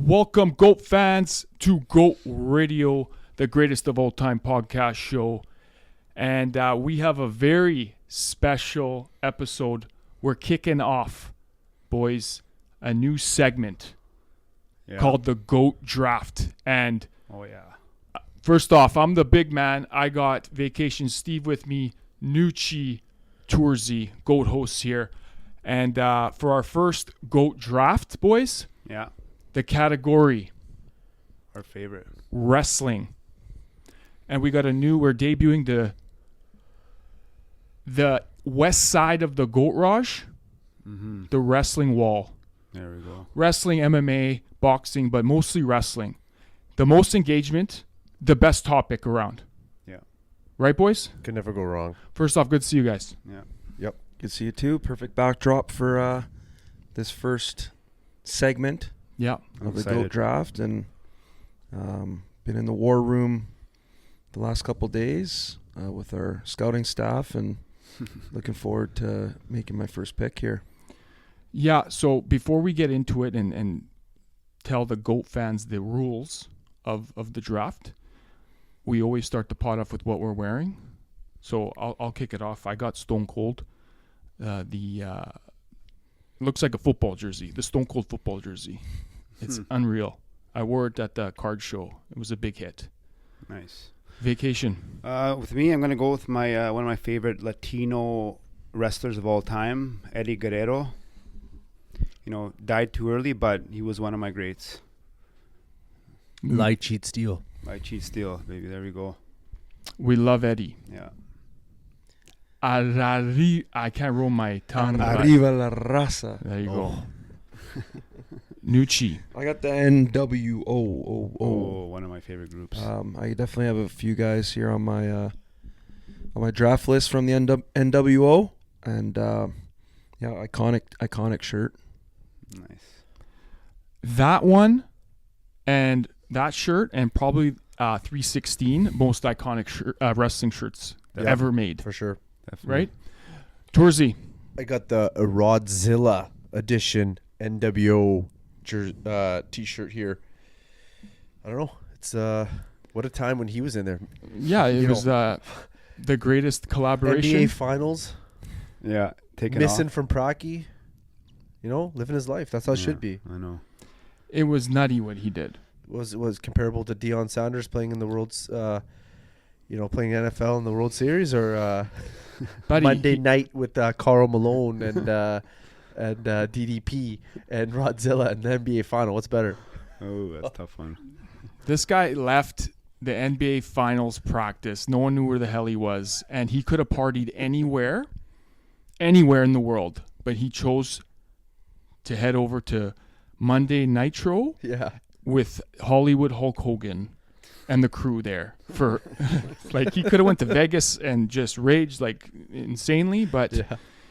Welcome, GOAT fans, to GOAT Radio, the greatest of all time podcast show. And we have a very special episode. We're kicking off, boys, a new segment called the GOAT Draft. And first off, I'm the big man. I got Vacation Steve with me, Nucci, Tourzy, GOAT hosts here. And for our first GOAT Draft, boys, the category, our favorite, wrestling. And we're debuting the west side of the goatrage, the wrestling wall. There we go. Wrestling, MMA, boxing, but mostly wrestling. The most engagement, the best topic around. Yeah. Right, boys? Could never go wrong. First off, good to see you guys. Yeah. Yep. Good to see you too. Perfect backdrop for this first segment Yeah. of the GOAT Draft, and been in the war room the last couple days with our scouting staff, and looking forward to making my first pick here. Yeah, so before we get into it and tell the GOAT fans the rules of the draft, we always start the pod off with what we're wearing. So I'll kick it off. I got Stone Cold. Looks like a football jersey, the Stone Cold football jersey. It's unreal. I wore it at the card show. It was a big hit. Nice. Vacation. With me, I'm going to go with my one of my favorite Latino wrestlers of all time, Eddie Guerrero. You know, died too early, but he was one of my greats. Light cheat steel. Light cheat steel, baby. There we go. We love Eddie. Yeah. I can't roll my tongue. Arriba la raza. There you go. Nucci. I got the NWO. Oh, one of my favorite groups. I definitely have a few guys here on my draft list from the NWO, and iconic shirt. Nice. That one and that shirt and probably 316 most iconic wrestling shirts ever made. For sure. Definitely. Right? Tourzy. I got the Rodzilla edition NWO t-shirt here. I don't know. It's what a time when he was in there. Yeah, it was the greatest collaboration. NBA Finals. Yeah. Missing from Praki. You know, living his life. That's how it should be. I know. It was nutty what he did. Was comparable to Deion Sanders playing in the World's playing NFL in the World Series, or Monday night with Karl Malone and DDP and Rodzilla in the NBA Final. What's better? Oh, that's a tough one. This guy left the NBA Finals practice. No one knew where the hell he was, and he could have partied anywhere in the world, but he chose to head over to Monday Nitro with Hollywood Hulk Hogan and the crew there for like he could have went to Vegas and just raged like insanely, but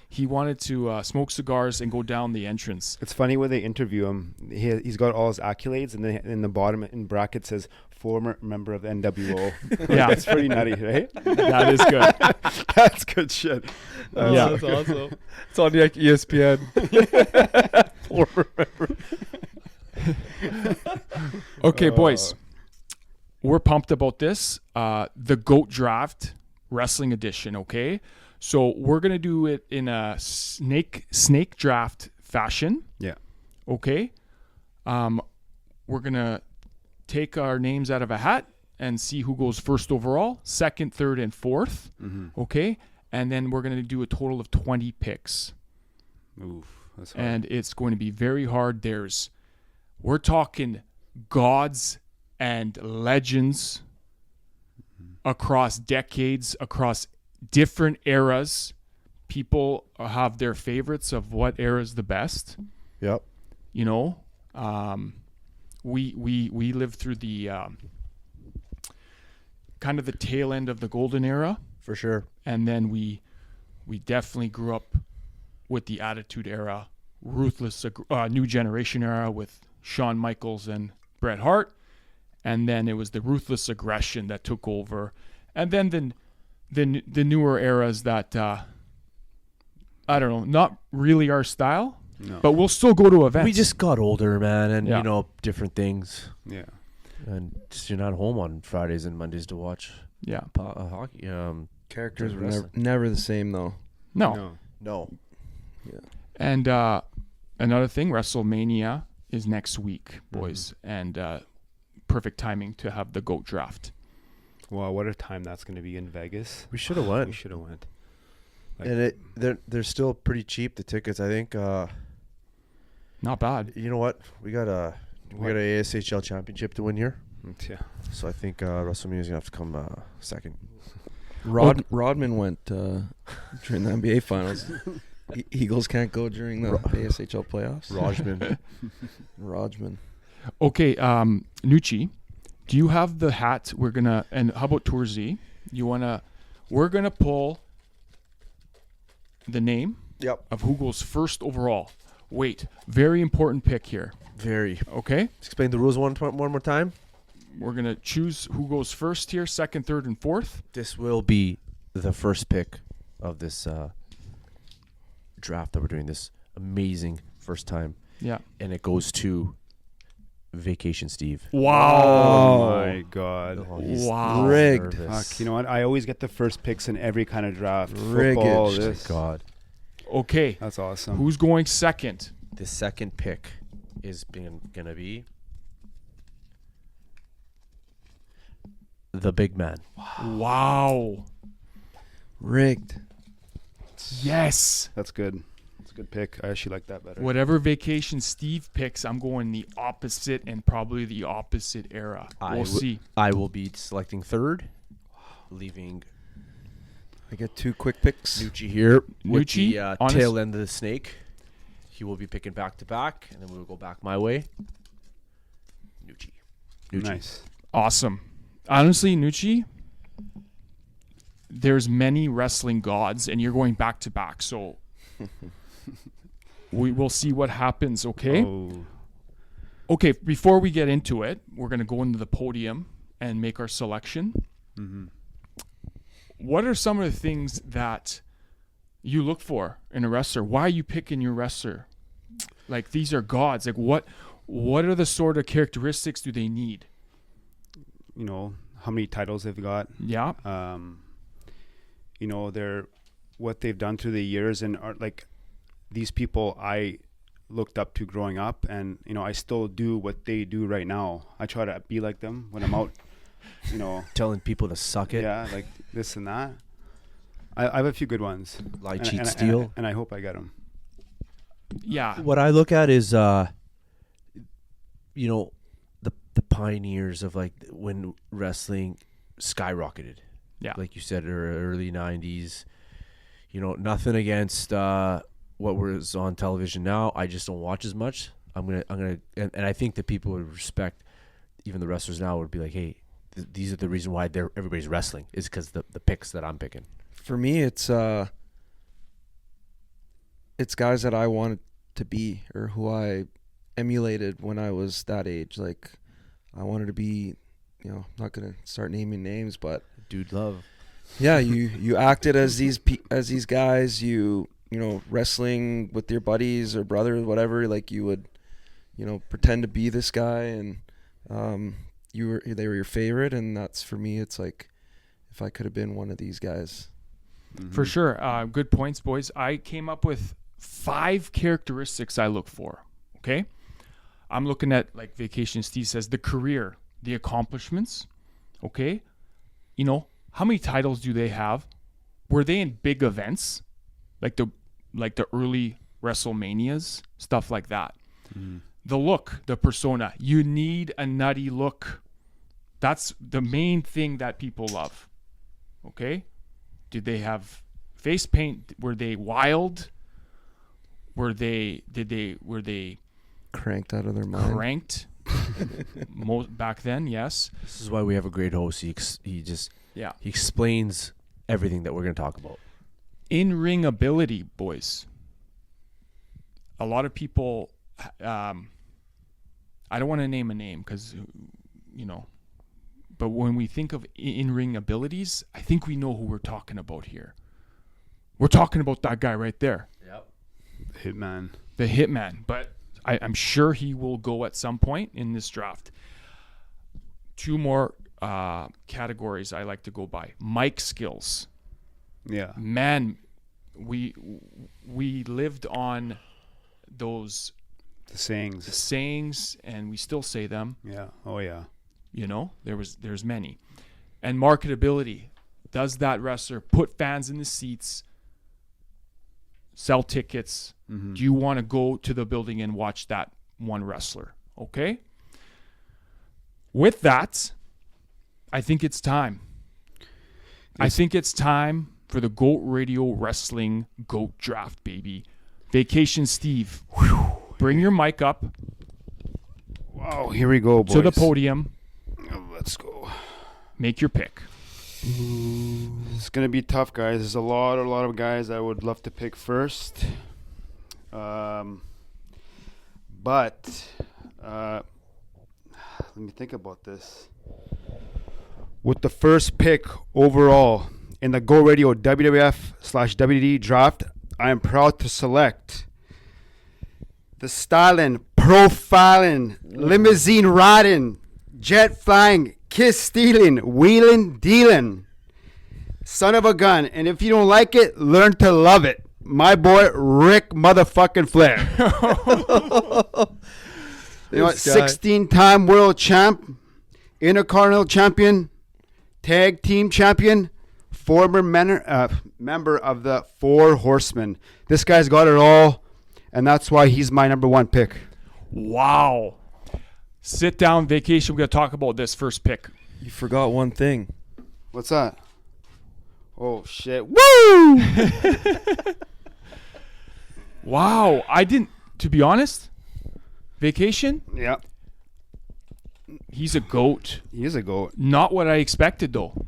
he wanted to smoke cigars and go down the entrance. It's funny when they interview him. He's got all his accolades, and then in the bottom in bracket says former member of the NWO. Yeah, it's pretty nutty, right? That is good. That's good shit. That's awesome. It's on the ESPN. Former member. Okay, boys. We're pumped about this. The GOAT Draft Wrestling Edition, okay? So we're going to do it in a snake draft fashion. Yeah. Okay? We're going to take our names out of a hat and see who goes first overall, second, third, and fourth. Mm-hmm. Okay? And then we're going to do a total of 20 picks. Oof, that's hard. And it's going to be very hard. We're talking gods and legends across decades, across different eras. People have their favorites of what era is the best. Yep. You know, we lived through the kind of the tail end of the golden era. For sure. And then we definitely grew up with the Attitude Era, ruthless New Generation era with Shawn Michaels and Bret Hart. And then it was the ruthless aggression that took over. And then the newer eras that, I don't know, not really our style. No. But we'll still go to events. We just got older, man, and Yeah. you know, different things. Yeah. And just you're not home on Fridays and Mondays to watch Yeah. hockey. Characters were wrestling. never the same though. No. No. And another thing, WrestleMania is next week, boys, and perfect timing to have the GOAT draft. Wow, what a time that's going to be in Vegas. We should have We went. should have went. And they're still pretty cheap, the tickets. I think. Not bad. You know what? We got a ASHL championship to win here, Yeah. so I think WrestleMania's gonna have to come second. Rodman went during the NBA finals. Eagles can't go during the ASHL playoffs. Rajman. Okay, Nucci, do you have the hat? And how about Tourzy? We're gonna pull the name of who goes first overall. Wait, very important pick here. Very. Okay, Explain the rules one more time. we're gonna choose who goes first here, second, third, and fourth. This will be the first pick of this draft that we're doing. This amazing first time, Yeah. and it goes to Vacation Steve. Wow. Oh my God. Oh, he's Wow. Rigged. nervous. Fuck, you know what? I always get the first picks in every kind of draft. Rigged. Football, Thank this. God. Okay, That's awesome. who's going second? The second pick is gonna be the big man. Wow. Rigged. Yes. That's good. That's a good pick. I actually like that better. Whatever Vacation Steve picks, I'm going the opposite and probably the opposite era. We'll see. I will be selecting third, leaving I get 2 quick picks. Nucci here with Nucci, the honest- tail end of the snake. He will be picking back to back, and then we will go back my way. Nucci. Nice. Awesome. Honestly, Nucci, there's many wrestling gods, and you're going back to back. So we will see what happens, okay? Oh. Okay, before we get into it, we're going to go into the podium and make our selection. Mm-hmm. What are some of the things that you look for in a wrestler? Why are you picking your wrestler? Like, these are gods. Like, what are the sort of characteristics do they need? You know, how many titles they've got. Yeah. You know, what they've done through the years, and are like these people I looked up to growing up, and you know, I still do what they do right now. I try to be like them when I'm out, you know. Telling people to suck it. Yeah, like this and that. I have a few good ones. Lie, And- cheat, and- steal. and I hope I get them. Yeah. What I look at is, you know, the pioneers of like when wrestling skyrocketed. Yeah. Like you said, early '90s. You know, nothing against what was on television now. I just don't watch as much. I'm gonna, and I think that people would respect, even the wrestlers now would be like, hey, these are the reason why everybody's wrestling is because the picks that I'm picking. For me, it's guys that I wanted to be or who I emulated when I was that age. Like, I wanted to be, you know, not gonna start naming names, but Dude love. yeah, you acted as these guys. You know, wrestling with your buddies or brothers, whatever. Like, you would, you know, pretend to be this guy, and they were your favorite. And that's, for me, it's like, if I could have been one of these guys. For sure. Good points, boys. I came up with 5 characteristics I look for. Okay. I'm looking at, like Vacation Steve says, the career, the accomplishments. Okay. You know, how many titles do they have? Were they in big events? Like the early WrestleManias, stuff like that. The look, the persona. You need a nutty look. That's the main thing that people love. Okay? Did they have face paint? Were they wild? Were they Cranked out of their mind. cranked? Back then, yes. This is why we have a great host. He explains everything that we're going to talk about. In-ring ability, boys. A lot of people, I don't want to name a name because, you know, but when we think of in-ring abilities, I think we know who we're talking about here. We're talking about that guy right there. Yep. Hitman. The Hitman. But I'm sure he will go at some point in this draft. 2 more categories I like to go by. Mic skills. Yeah. Man, we lived on those The sayings. and we still say them. Yeah. Oh yeah. You know, there's many. And marketability. Does that wrestler put fans in the seats, sell tickets? Mm-hmm. Do you want to go to the building and watch that one wrestler? Okay. With that, I think it's time. I think it's time for the GOAT Radio Wrestling GOAT Draft, baby. Vacation Steve, bring your mic up Wow. Here we go, boys. to the podium. Oh, let's go. Make your pick. It's gonna be tough, guys. There's a lot of guys I would love to pick first. But let me think about this. With the first pick overall in the Go Radio WWF/WD draft, I am proud to select the styling, profiling, limousine riding, jet flying, kiss stealing, wheeling dealing, son of a gun. And if you don't like it, learn to love it. My boy Rick motherfucking Flair. You know what? 16-time world champ, Intercontinental champion, tag team champion, former member of the Four Horsemen. This guy's got it all, and that's why he's my number 1 pick. Wow. Sit down, Vacation. We're going to talk about this first pick. You forgot one thing. What's that? Oh, shit. Woo! Wow. I didn't, to be honest, Vacation, Yeah, he's a GOAT. he is a GOAT. Not what I expected, though.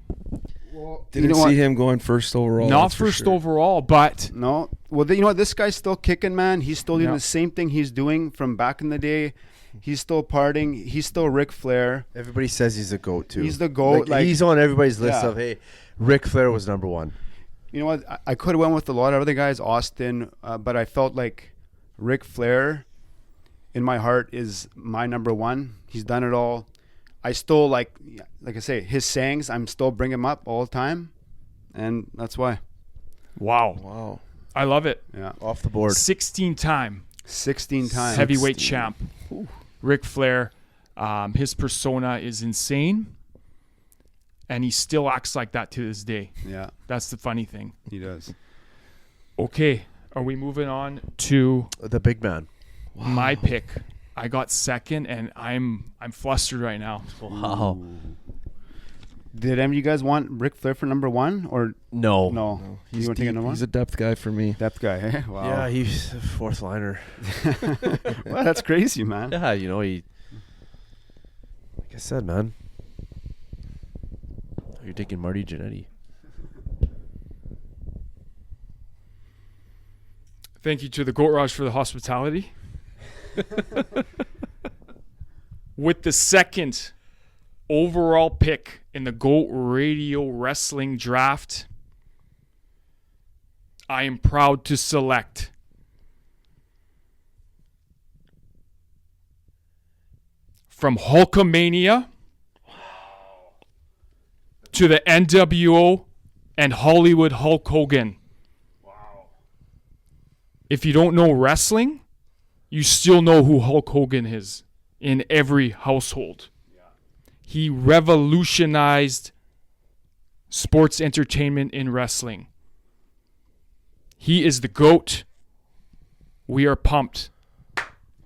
Didn't know see what? him going first overall. Not that's for first sure. overall, but No. Well, you know what? This guy's still kicking, man. He's still doing Yeah. the same thing he's doing from back in the day. He's still partying. He's still Ric Flair. Everybody says he's a GOAT too. He's the GOAT. Like, he's on everybody's list Yeah. of, hey, Ric Flair was number 1. You know what? I could have went with a lot of other guys, Austin, but I felt like Ric Flair, in my heart, is my number 1. He's done it all. I still like I say, his sayings. I'm still bringing him up all the time, and that's why. wow. Wow. I love it. Yeah, Off the board. 16-time 16 times. heavyweight champ. Ric Flair. His persona is insane, and he still acts like that to this day. Yeah, That's the funny thing. he does. Okay, are we moving on to The big man. my pick? I got second, and I'm flustered right now. Wow. Did any of you guys want Ric Flair for number 1 or No. no? No, You he's wanna take a deep. number He's one? a depth guy for me. Depth guy. Eh? Wow. Yeah, he's a 4th liner. Well, that's crazy, man. Yeah, you know, he. Like I said, man. You're taking Marty Jannetty. Thank you to the Goat Raj for the hospitality. With the second overall pick in the GOAT Radio Wrestling Draft, I am proud to select from Hulkamania to the NWO and Hollywood Hulk Hogan. If you don't know wrestling, you still know who Hulk Hogan is in every household. He revolutionized sports entertainment in wrestling. He is the GOAT. We are pumped.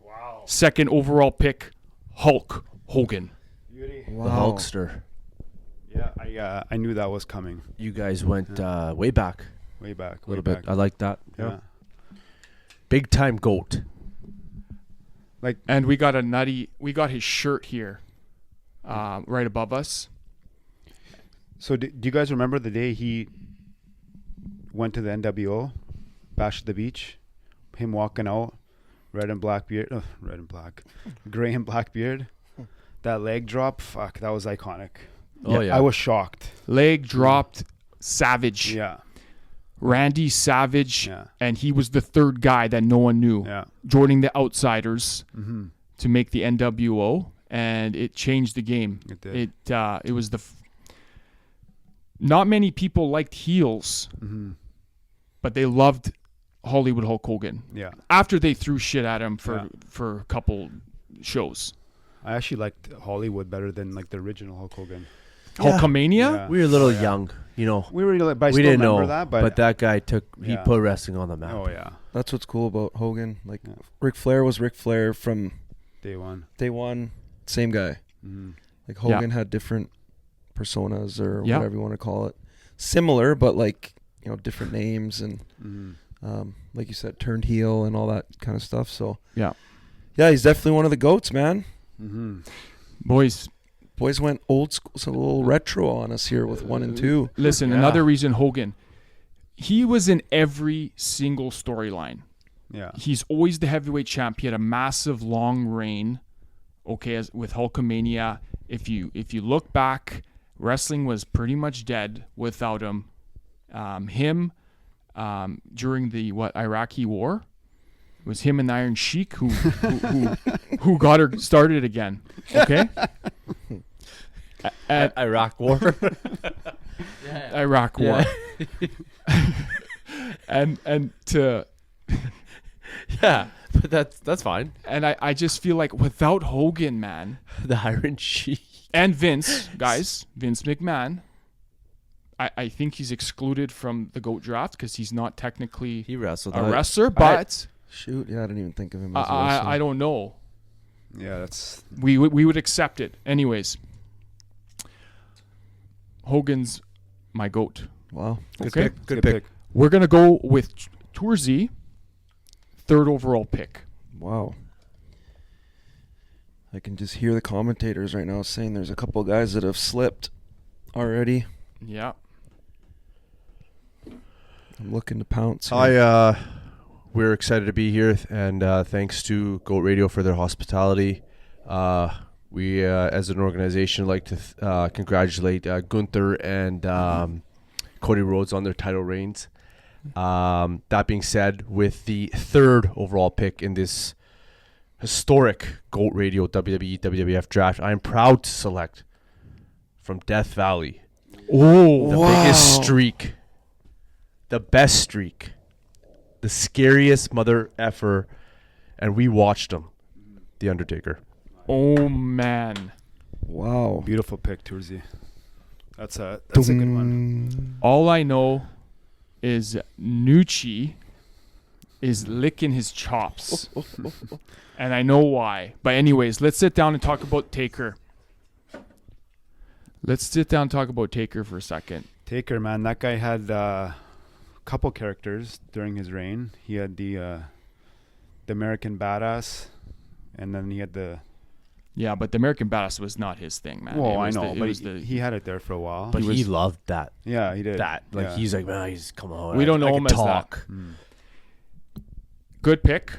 Wow. Second overall pick, Hulk Hogan. The Hulkster. Yeah, I knew that was coming You guys went way back. way back. A little bit. I like that. Yeah. Big time GOAT. And we got his shirt here right above us. So do you guys remember the day he went to the NWO, Bash at the Beach? Him walking out, gray and black, beard. That leg drop, fuck, that was iconic. Oh, yeah. I was shocked. Leg dropped, savage. Yeah. Randy Savage, Yeah. and he was the third guy that no one knew, Yeah. joining the Outsiders Mm-hmm. to make the NWO, and it changed the game. It did. It was not many people liked heels, Mm-hmm. but they loved Hollywood Hulk Hogan Yeah. after they threw shit at him for a couple shows. I actually liked Hollywood better than like the original Hulk Hogan. Hulkamania? Yeah. We were a little Oh, yeah. young, you know. We were, but I We still didn't remember know that. but that guy he Yeah. put wrestling on the map. Oh yeah, That's what's cool about Hogan. Like Yeah. Ric Flair was Ric Flair from day one. day one. Same guy. Mm-hmm. Like Hogan had different personas or Yeah. whatever you want to call it. Similar, but like, you know, different names and Mm-hmm. like you said, turned heel and all that kind of stuff. So Yeah. yeah, he's definitely one of the GOATs, man. Mm-hmm. Boys went old school, so a little retro on us here with 1 and 2. Listen, Yeah. another reason Hogan, he was in every single storyline. Yeah. He's always the heavyweight champ. He had a massive long reign. Okay, with Hulkamania, if you look back, wrestling was pretty much dead without him. During the Iraqi War, it was him and the Iron Sheik who got her started again. Okay, at Iraq War. Iraq War, and to. Yeah, but that's fine. And I just feel like without Hogan, man, The Iron Sheik. and Vince McMahon, I think he's excluded from the GOAT draft because he's not technically He wrestled. a wrestler, but Shoot, yeah, I didn't even think of him as a wrestler. I don't know. Yeah. That's We would accept it. Anyways, Hogan's my GOAT. Wow. Okay, Good pick. we're going to go with Tourzy, third overall pick. Wow. I can just hear the commentators right now saying there's a couple guys that have slipped already. Yeah. I'm looking to pounce. Here. We're excited to be here, and thanks to Goat Radio for their hospitality. We, as an organization, like to congratulate Gunther and Cody Rhodes on their title reigns. That being said, with the third overall pick in this historic Goat Radio WWE WWF draft, I am proud to select from Death Valley the biggest streak, the best streak, the scariest mother effer, and we watched him, The Undertaker. Oh man. Wow. beautiful pick, Tourzy. That's a good one. All I know is Nucci is licking his chops. And I know why. But anyways, let's sit down and talk about Taker. Let's sit down and talk about Taker for a second. Taker, man, that guy had a couple characters during his reign. He had the American Badass, and then he had the. Yeah, but the American Badass was not his thing, man. Well, It I was know, the- it but was the- he had it there for a while. But He he was- loved that. Yeah, he did. Like Yeah. he's like, man, he's come on. We don't know I him can as that. talk. Mm. good pick.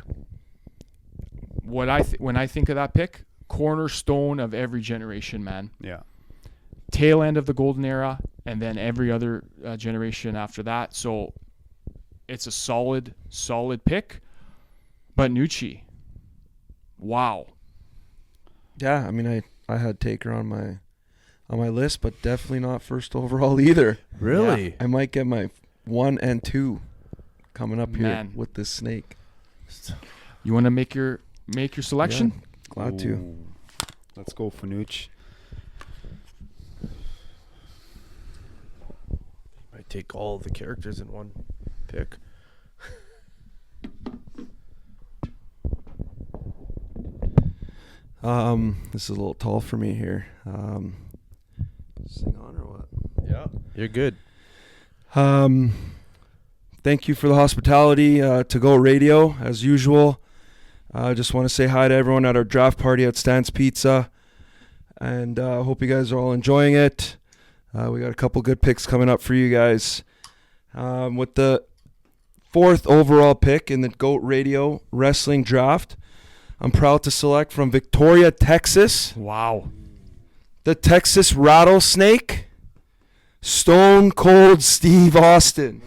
When I think of that pick, cornerstone of every generation, man. Yeah. Tail end of the golden era, and then every other generation after that. So it's a solid pick. But Nucci, wow. Yeah, I mean, I had Taker on my list, but definitely not first overall either. Really? I might get my 1 and 2 coming up Man. here with this snake. You want to make your selection? Yeah, glad to. Ooh. Let's go, Fanucci. I take all the characters in one pick. This is a little tall for me here. Sing on or what? Yeah, you're good. Thank you for the hospitality to Go Radio, as usual. I just want to say hi to everyone at our draft party at Stan's Pizza. And hope you guys are all enjoying it. We got a couple good picks coming up for you guys. With the 4th overall pick in the GOAT Radio Wrestling Draft, I'm proud to select from Victoria, Texas, Wow. the Texas Rattlesnake, Stone Cold Steve Austin.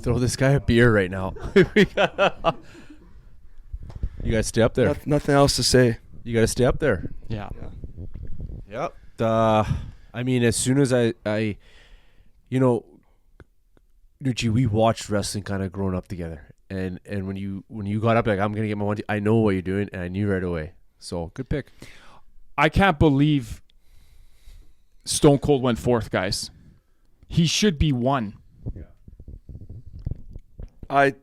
Throw this guy a beer right now. You guys stay up there. Nothing else to say. You got to stay up there. Yeah. Yep. I mean, as soon as I Nucci, we watched wrestling kind of growing up together, and when you got up like I'm gonna get my one, I know what you're doing, and I knew right away. So good pick. I can't believe Stone Cold went fourth, guys. He should be one. I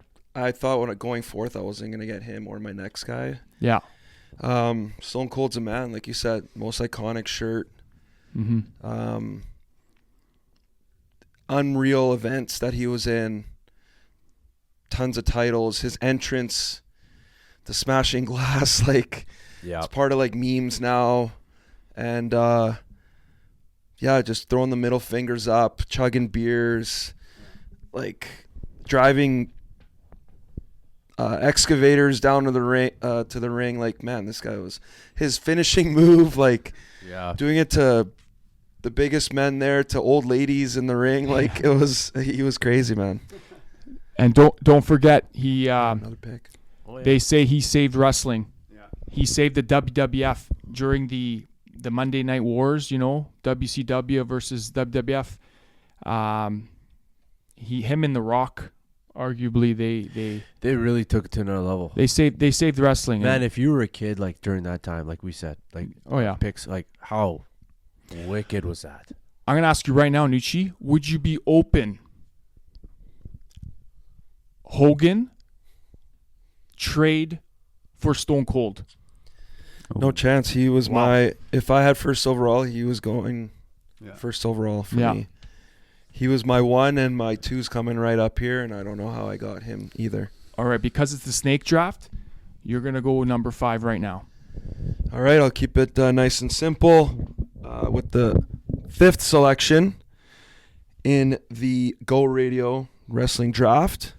thought when going fourth, I wasn't gonna get him or my next guy. Yeah. Stone Cold's a man, like you said, most iconic shirt. Mm-hmm. Unreal events that he was in. Tons of titles. His entrance, the smashing glass, like it's part of like memes now, and just throwing the middle fingers up, chugging beers, like driving excavators down to the ring. Like, man, this guy was his finishing move, like doing it to the biggest men there, to old ladies in the ring. Like he was crazy, man. And don't forget, he Another pick. they say he saved wrestling. Yeah. He saved the WWF during the Monday Night Wars, WCW versus WWF. Him and The Rock, arguably they really took it to another level. They saved wrestling. Man, if you were a kid like during that time, like we said, like picks, like how wicked was that? I'm gonna ask you right now, Nucci, would you be open? Hogan trade for Stone Cold? No chance. He was if I had first overall, he was going first overall for me. He was my 1 and my 2's coming right up here, and I don't know how I got him either. All right, because it's the snake draft, you're going to go number 5 right now. All right, I'll keep it nice and simple with the 5th selection in the Go Radio Wrestling Draft.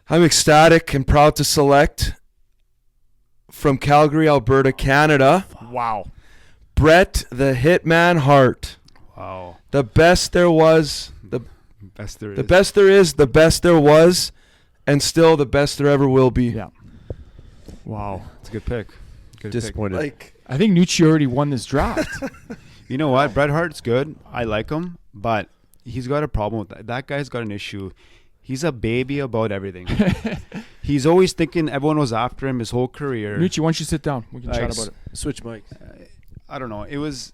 I'm ecstatic and proud to select from Calgary, Alberta, Canada. Wow. Bret the Hitman Hart. Wow. The best there was, the best there is. The best there is, the best there was, and still the best there ever will be. Yeah. Wow. It's a good pick. Disappointed. Like, I think Nucci already won this draft. You know what? Bret Hart's good. I like him, but he's got a problem with that. That guy's got an issue. He's a baby about everything. He's always thinking everyone was after him his whole career. Nucci, why don't you sit down? We can chat about it. Switch mics. I don't know. It was...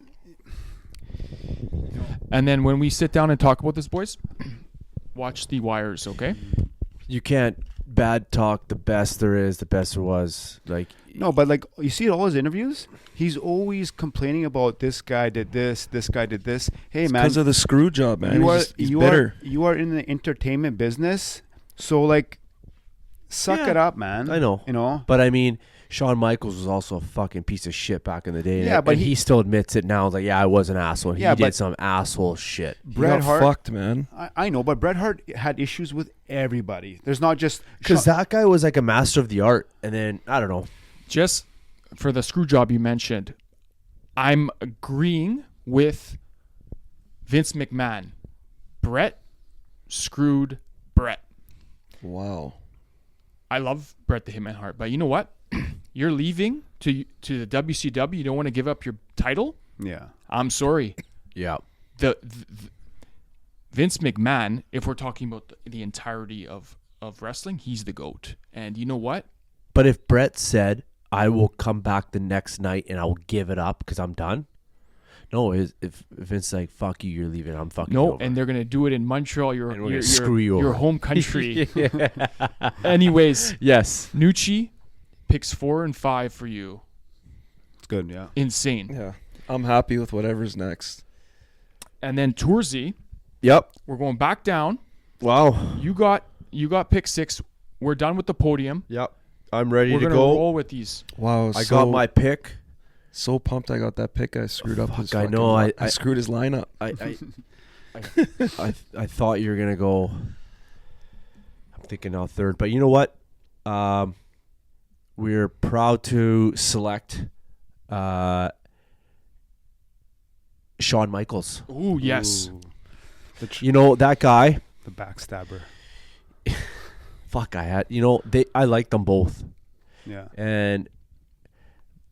And then when we sit down and talk about this, boys, watch the wires, okay? You can't bad talk the best there is, the best there was. Like no, but like you see all his interviews, he's always complaining about this guy did this guy did this. Hey, man, because of the screw job, man. He's you bitter. You are in the entertainment business, so like, suck it up, man. I know, but I mean, Shawn Michaels was also a fucking piece of shit back in the day. Yeah, but he still admits it now. Like, I was an asshole. He did some asshole shit. Bret Hart fucked, man. I know, but Bret Hart had issues with everybody. There's not just because that guy was like a master of the art, and then I don't know. Just for the screw job you mentioned, I'm agreeing with Vince McMahon. Bret screwed Bret. Wow. I love Bret the Hitman Hart, but you know what? You're leaving to the WCW. You don't want to give up your title? Yeah. I'm sorry. Yeah. The Vince McMahon, if we're talking about the entirety of wrestling, he's the GOAT. And you know what? But if Bret said, I will come back the next night and I will give it up because I'm done. No, if Vince's like, fuck you, you're leaving, I'm fucking over. And they're going to do it in Montreal, screw you your over. home country. Anyways. Yes. Nucci picks 4 and 5 for you. It's good, yeah. Insane. Yeah. I'm happy with whatever's next. And then Tourzy. Yep. We're going back down. Wow. You got pick 6. We're done with the podium. Yep. I'm ready to go. We're going to roll with these. Wow. I got my pick. So pumped I got that pick. I screwed up his I know. I screwed his lineup. I thought you were going to go. I'm thinking now third. But you know what? We're proud to select Shawn Michaels. Ooh, yes. You know, that guy. The backstabber. Fuck, I like them both. Yeah. And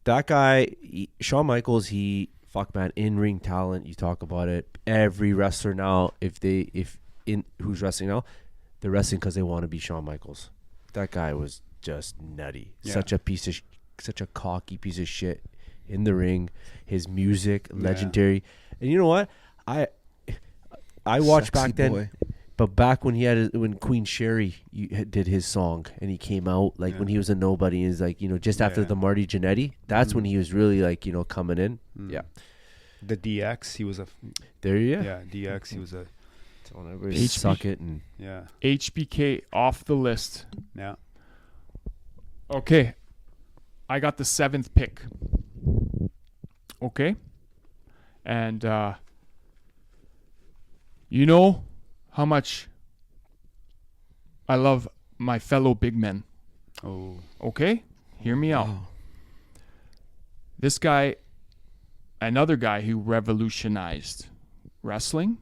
that guy, Shawn Michaels, fuck man, in-ring talent, you talk about it. Every wrestler now, who's wrestling now, they're wrestling because they want to be Shawn Michaels. That guy was just nutty. Yeah. Such a cocky piece of shit in the ring. His music, legendary. And you know what? I watched Sexy back then. boy. But back when when Queen Sherry did his song and he came out when he was a nobody, and he's like, just after the Marty Jannetty, that's when he was really coming in. Yeah. The DX, he was There you go. Yeah, DX, he was a telling everybody to suck it. And yeah. HBK off the list. Yeah. Okay. I got the 7th pick. Okay. And you know how much I love my fellow big men. Oh. Okay? Hear me out. Wow. This guy, another guy who revolutionized wrestling.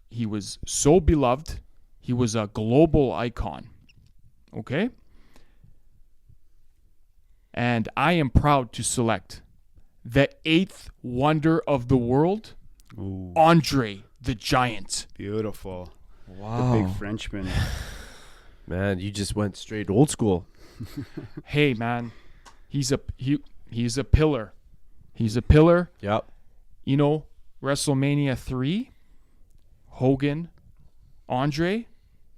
He was so beloved. He was a global icon. Okay? And I am proud to select the 8th wonder of the world, Ooh. Andre the Giant. Beautiful. Wow. The big Frenchman. man, you just went straight old school. Hey man, he's a pillar. He's a pillar. Yep. WrestleMania 3, Hogan, Andre,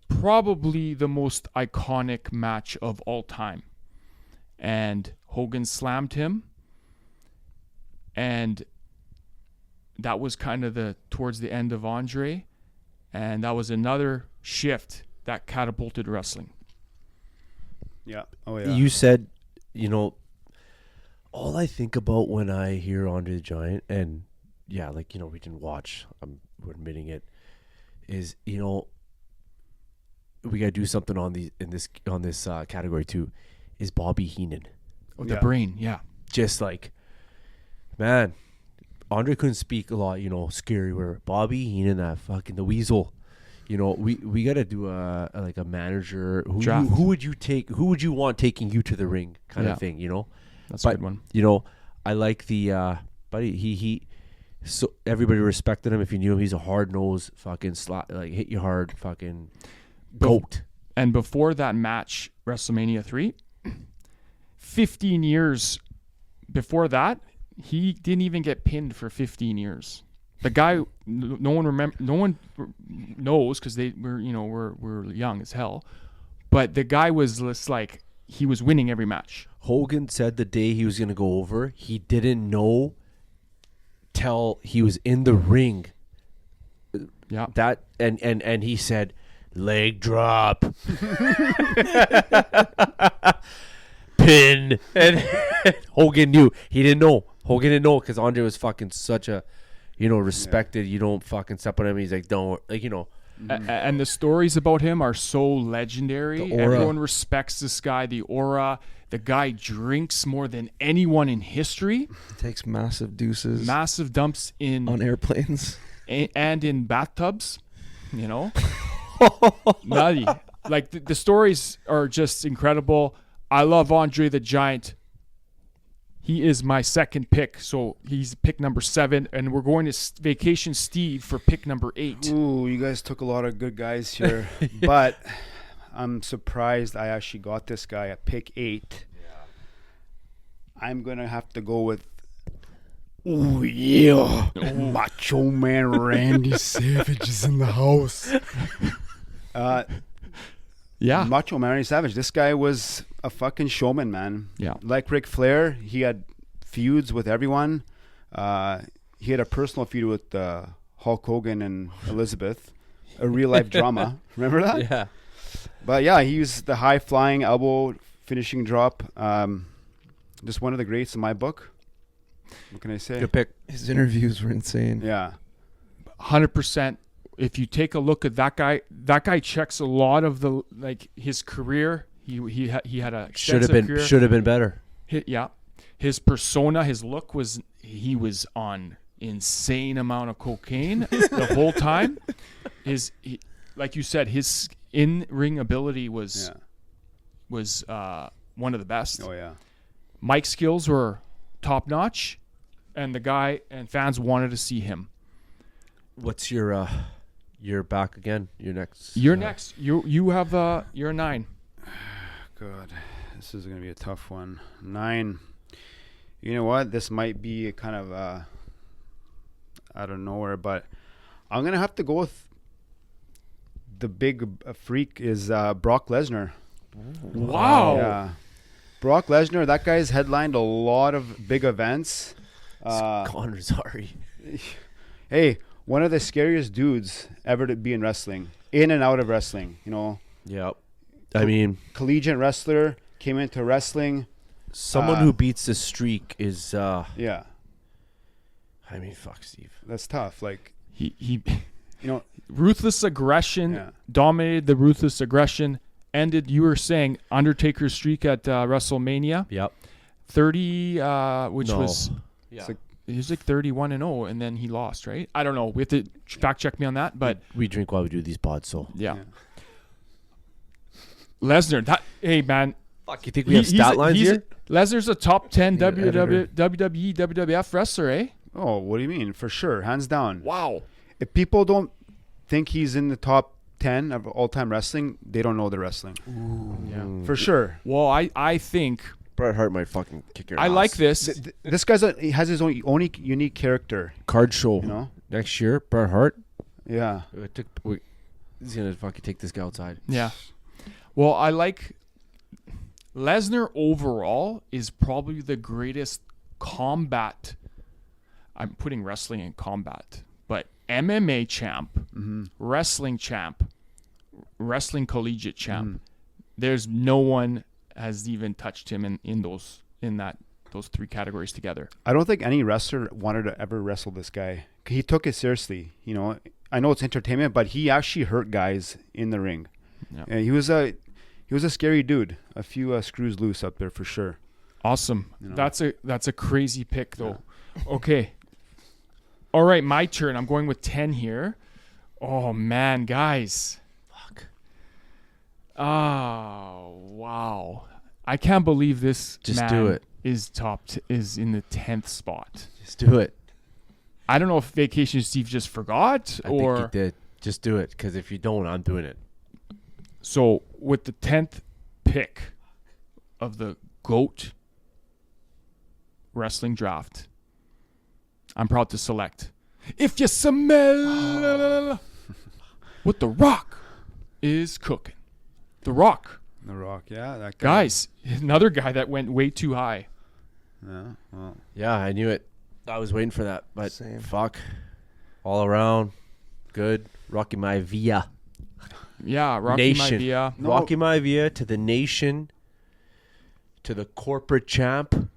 probably the most iconic match of all time. And Hogan slammed him, and that was kind of towards the end of Andre, and that was another shift that catapulted wrestling. Yeah. Oh yeah. You said, all I think about when I hear Andre the Giant, and yeah, we didn't watch, we're admitting it, is, we got to do something on this category too, is Bobby Heenan. Oh, the brain, yeah. Just man, Andre couldn't speak a lot, scary. Where Bobby Heenan, that fucking the weasel, we got to do a manager. Who would you take? Who would you want taking you to the ring, kind of thing, That's a good one. I like the buddy. He so everybody respected him. If you knew him, he's a hard nosed fucking hit you hard fucking goat. And before that match, WrestleMania 3, 15 years before that, he didn't even get pinned for 15 years. The guy, no one knows because we're young as hell. But the guy was just he was winning every match. Hogan said the day he was gonna go over, he didn't know till he was in the ring. Yeah. That and he said, leg drop. Pin. And Hogan knew. He didn't know. Hogan didn't know because Andre was fucking such a, respected. You don't fucking step on him. He's like, don't, And the stories about him are so legendary. The aura. Everyone respects this guy. The aura. The guy drinks more than anyone in history. Takes massive deuces Massive dumps on airplanes. and in bathtubs. Nutty. The stories are just incredible. I love Andre the Giant. He is my second pick, so he's pick number 7, and we're going to Vacation Steve for pick number 8. Ooh, you guys took a lot of good guys here, but I'm surprised I actually got this guy at pick 8. Yeah. I'm gonna have to go with. Oh yeah, Macho Man Randy Savage is in the house. Yeah. Macho Man Randy Savage. This guy was a fucking showman, man. Yeah. Like Ric Flair, he had feuds with everyone. He had a personal feud with Hulk Hogan and Elizabeth. A real life drama. Remember that? yeah. But yeah, he used the high flying elbow finishing drop. Just one of the greats in my book. What can I say? Good pick. His interviews were insane. Yeah. 100%. If you take a look at that guy checks a lot of the his career. He had a extensive career. Should have been better. His persona, his look he was on insane amount of cocaine the whole time. Like you said, his in-ring ability was one of the best. Oh yeah. Mike's skills were top-notch, and the guy and fans wanted to see him. What's your you're back again? You're next. You're next. You have you're a 9. God, this is gonna be a tough one. 9. You know what? This might be kind of out of nowhere, but I'm gonna have to go with the big freak is Brock Lesnar. Wow. Yeah, Brock Lesnar. That guy's headlined a lot of big events. Connor, sorry. Hey, one of the scariest dudes ever to be in wrestling, in and out of wrestling. You know. Yep. I mean, collegiate wrestler, came into wrestling. someone who beats the streak is. Yeah. I mean, fuck, Steve. That's tough. Like He you know. ruthless aggression dominated the ruthless aggression. Ended, you were saying, Undertaker's streak at WrestleMania. Yep. 30, which was Yeah. It's he was like 31-0, and then he lost, right? I don't know. We have to fact check me on that, but we drink while we do these pods, so. yeah. Lesnar, hey man, Fuck, you think we have stat lines here? Lesnar's a top 10 editor. WWE, WWF wrestler, eh? Oh, what do you mean? For sure, hands down. Wow. If people don't think he's in the top 10 of all-time wrestling, they don't know the wrestling. Yeah. For sure. Well, I think Bret Hart might fucking kick your ass. I like this. This guy's he has his own unique character. Card show. You know? Next year, Bret Hart. Yeah. He's gonna fucking take this guy outside. Yeah. Well, I like Lesnar overall is probably the greatest combat. I'm putting wrestling in combat, but MMA champ, wrestling champ, wrestling collegiate champ. There's no one has even touched him in those 3 categories together. I don't think any wrestler wanted to ever wrestle this guy. He took it seriously. You know, I know it's entertainment, but he actually hurt guys in the ring. Yeah. And he was a scary dude. A few screws loose up there for sure. Awesome. You know. That's a crazy pick though. Okay. All right, my turn. I'm going with 10 here. Oh man, guys. Fuck. Oh, wow. I can't believe this Just man do it. is in the 10th spot. Just do it. I don't know if Vacation Steve just forgot I or think he did. Just do it, because if you don't, I'm doing it. So with the 10th pick of the GOAT wrestling draft, I'm proud to select, if you smell what The Rock is cooking. The Rock. The Rock, yeah, that guy. Guys, another guy that went way too high. Yeah, well, Yeah, I knew it. I was waiting for that, but Same. fuck. All around, good. Rocky Maivia. Yeah, Rocky Nation. Maivia. No. Rocky Maivia to the nation, to the corporate champ.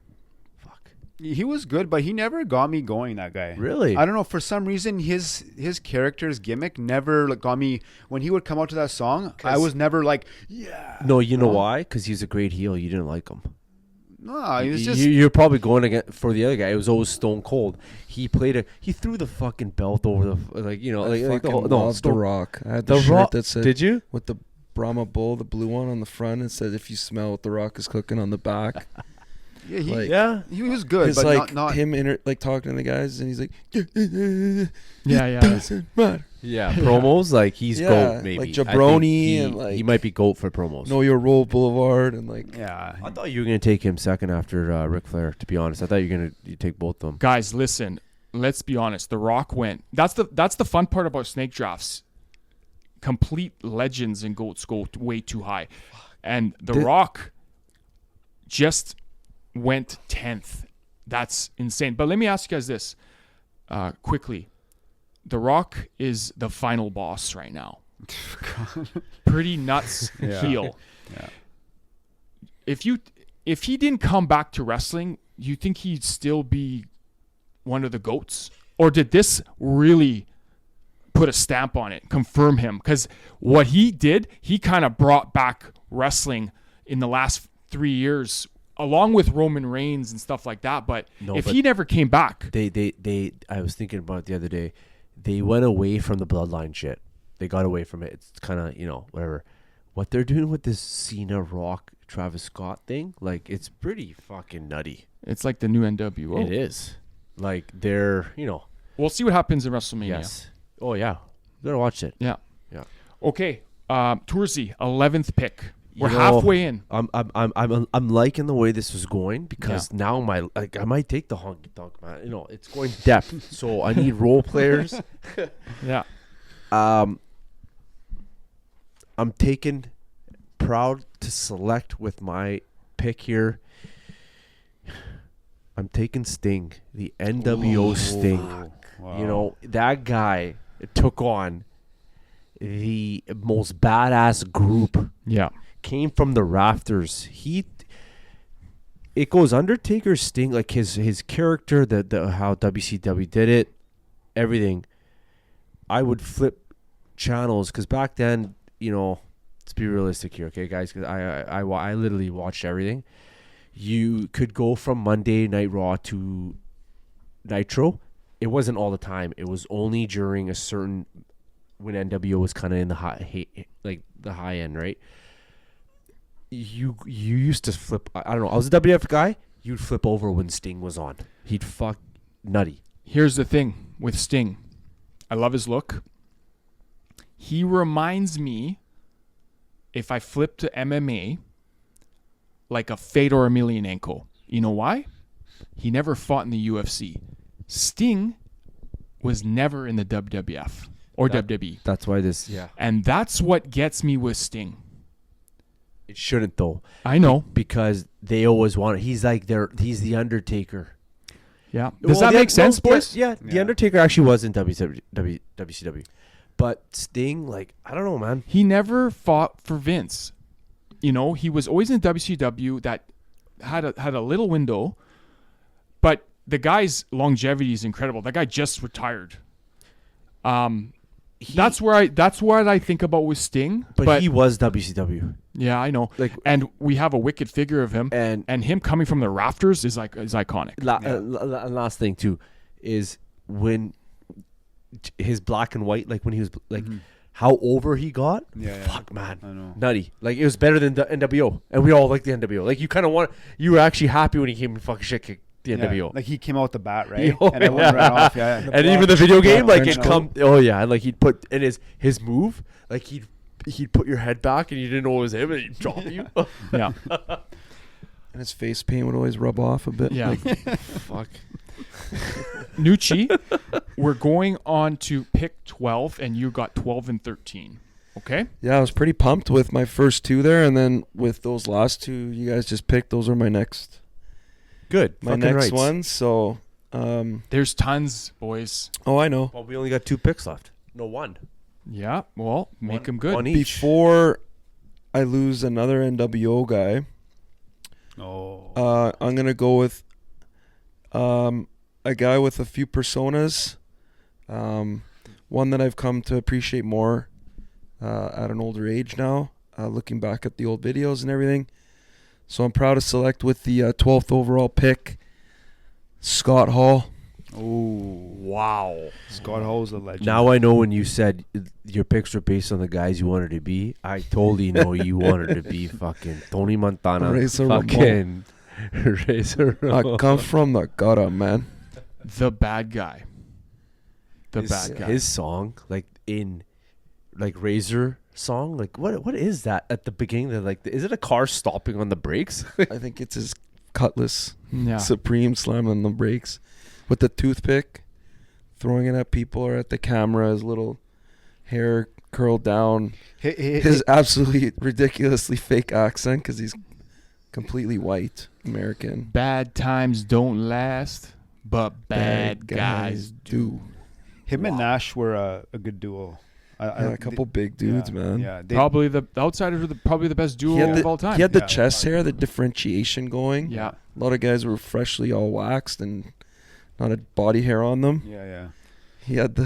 Fuck. he was good, but he never got me going. That guy. Really? I don't know. For some reason, his character's gimmick never got me. When he would come out to that song, I was never like, yeah. No, you know why? Because he's a great heel. You didn't like him. No, he was just. You're probably going again for the other guy. It was always Stone Cold. He threw the fucking belt over the I the whole, no, loved The Stone, Rock. I had The the shirt Rock. that said Did you? with the Brahma bull, the blue one on the front. It said, "If you smell what The Rock is cooking," on the back. Yeah, he, Like, Yeah. he was good, It's but like not. him talking to the guys, and he's like, Yeah. doesn't matter. Yeah, promos like he's Yeah, GOAT maybe. like I think Jabroni and, like, he might be GOAT for promos. Know Your Role Boulevard, and like Yeah, I thought you were gonna take him second after Ric Flair. To be honest, I thought you take both of them. Guys, listen. Let's be honest. The Rock went. That's the fun part about snake drafts. Complete legends and GOATs go way too high, and The Rock just went 10th. That's insane. But let me ask you guys this quickly. The Rock is the final boss right now. Pretty nuts heel. Yeah. If he didn't come back to wrestling, you think he'd still be one of the GOATs? Or did this really put a stamp on it, confirm him? Because what he did, he kind of brought back wrestling in the last 3 years along with Roman Reigns and stuff like that. But No, if but he never came back, They I was thinking about it the other day. They went away from the bloodline shit. They got away from it. It's kind of, whatever. What they're doing with this Cena, Rock, Travis Scott thing, like, it's pretty fucking nutty. it's like the new NWO. It is. Like, they're, We'll see what happens in WrestleMania. yes. Oh, yeah. Better watch it. Yeah. Yeah. Okay. Toursy, 11th pick. We're You know, halfway in. I'm liking the way this was going because now I might take the honky tonk, man. It's going depth, so I need role players. Yeah. I'm taking proud to select with my pick here. I'm taking Sting, the NWO Sting. Wow. That guy took on the most badass group. Yeah. Came from the rafters. It goes Undertaker, Sting, like his character, the how WCW did it, everything. I would flip channels because back then, let's be realistic here, okay, guys? Because I literally watched everything. You could go from Monday Night Raw to Nitro. It wasn't all the time. It was only during a certain when NWO was kind of in the high end, right? You used to flip. I don't know. I was a WF guy. You'd flip over when Sting was on. He'd fuck nutty. Here's the thing with Sting. I love his look. He reminds me, if I flip to MMA, like a Fedor Emelianenko. You know why? He never fought in the UFC. Sting was never in the WWF or WWE. That's why this. Yeah. And that's what gets me with Sting. It shouldn't though. I know. Because they always want it. He's he's the Undertaker. Yeah. Does that make sense, boys? Yeah. The Undertaker actually was in WCW. But Sting, I don't know, man. He never fought for Vince. He was always in WCW that had a little window, but the guy's longevity is incredible. That guy just retired. That's what I think about with Sting. But he was WCW. Yeah, I know. And we have a wicked figure of him, And him coming from the rafters is iconic. Last thing too is when his black and white, when he was how over he got. Yeah. Fuck, man. I know. Nutty. It was better than the NWO, and we all like the NWO. You were actually happy when he came and fucking shit kicked the NWO. Like he came out the bat, right? Oh, and everyone ran off. Yeah. And even the video game, French it'd come. Oh yeah, and he'd put in his move, he'd put your head back, and you didn't know it was him, and he'd drop you. Yeah. And his face paint would always rub off a bit. Yeah. Fuck. Nucci, we're going on to pick 12, and you got 12 and 13. Okay? Yeah, I was pretty pumped with my first two there, and then with those last two you guys just picked, those are my next ones. So There's tons, boys. oh, I know. Well, we only got 2 picks left. No, 1. Yeah, well, make them good. One each. Before I lose another NWO guy, I'm gonna go with a guy with a few personas, one that I've come to appreciate more at an older age now, looking back at the old videos and everything. So I'm proud to select with the 12th overall pick, Scott Hall. Oh, Wow. Scott Hall's a legend. Now I know when you said your picks were based on the guys you wanted to be. I totally know you wanted to be fucking Tony Montana. Razor fucking Razor I Ramon. come from the gutter, man. The bad guy. Bad guy. His song, in Razor song, what is that at the beginning? Is it a car stopping on the brakes? I think it's his Cutlass Yeah. Supreme slamming on the brakes with the toothpick, throwing it at people or at the camera, his little hair curled down. His absolutely ridiculously fake accent because he's completely white American. Bad times don't last, but bad guys do. Him and Nash were a good duo. A couple big dudes, man. Yeah, Probably the Outsiders are probably the best duo of all time. He had the chest hair, the differentiation going. Yeah. A lot of guys were freshly all waxed and not a body hair on them. Yeah. He had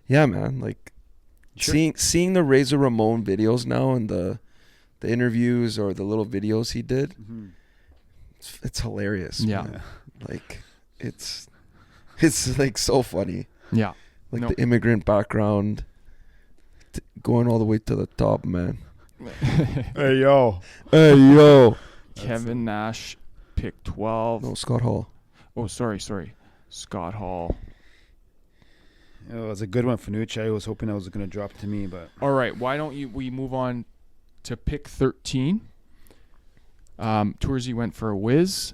man. Seeing the Razor Ramon videos now and the interviews or the little videos he did, it's hilarious. Yeah. man. Like it's like so funny. Yeah. Like No. the immigrant background going all the way to the top, man. Hey yo. Hey yo. Kevin Nash, pick 12. No, Scott Hall. Oh, sorry. Scott Hall. It was a good one for Nucci. I was hoping I was going to drop to me, but All right, why don't we move on to pick 13? Tourzy went for a whiz,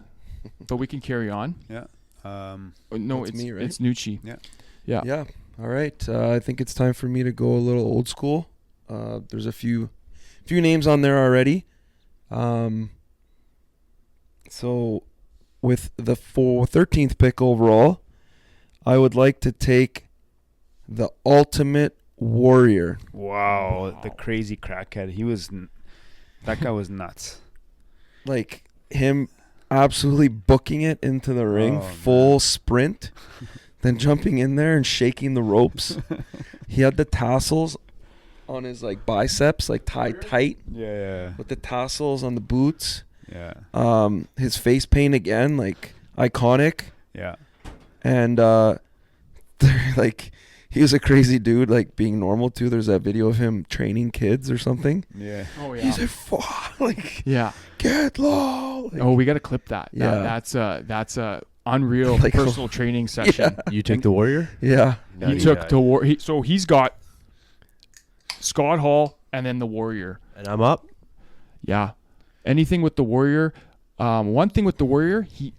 but we can carry on. yeah. No, That's it's me, right? it's Nucci. Yeah. Yeah. Yeah. All right. I think it's time for me to go a little old school. There's a few names on there already. So with the 13th pick overall, I would like to take the Ultimate Warrior. Wow, the crazy crackhead. That guy was nuts. Like him absolutely booking it into the ring, Oh, full man. sprint, then jumping in there and shaking the ropes. He had the tassels on his like biceps, like tied tight Yeah. with the tassels on the boots. Yeah. His face paint again, like iconic. Yeah. And like he was a crazy dude, like being normal too. There's that video of him training kids or something. Yeah. Oh yeah. He's like, fuck, like Yeah. get low. Like, Oh, we got to clip that. Yeah. That's a unreal Like, personal training session. You take the Warrior? yeah. He took the so he's got Scott Hall and then the Warrior. And I'm up. Yeah. Anything with the Warrior. One thing with the Warrior, he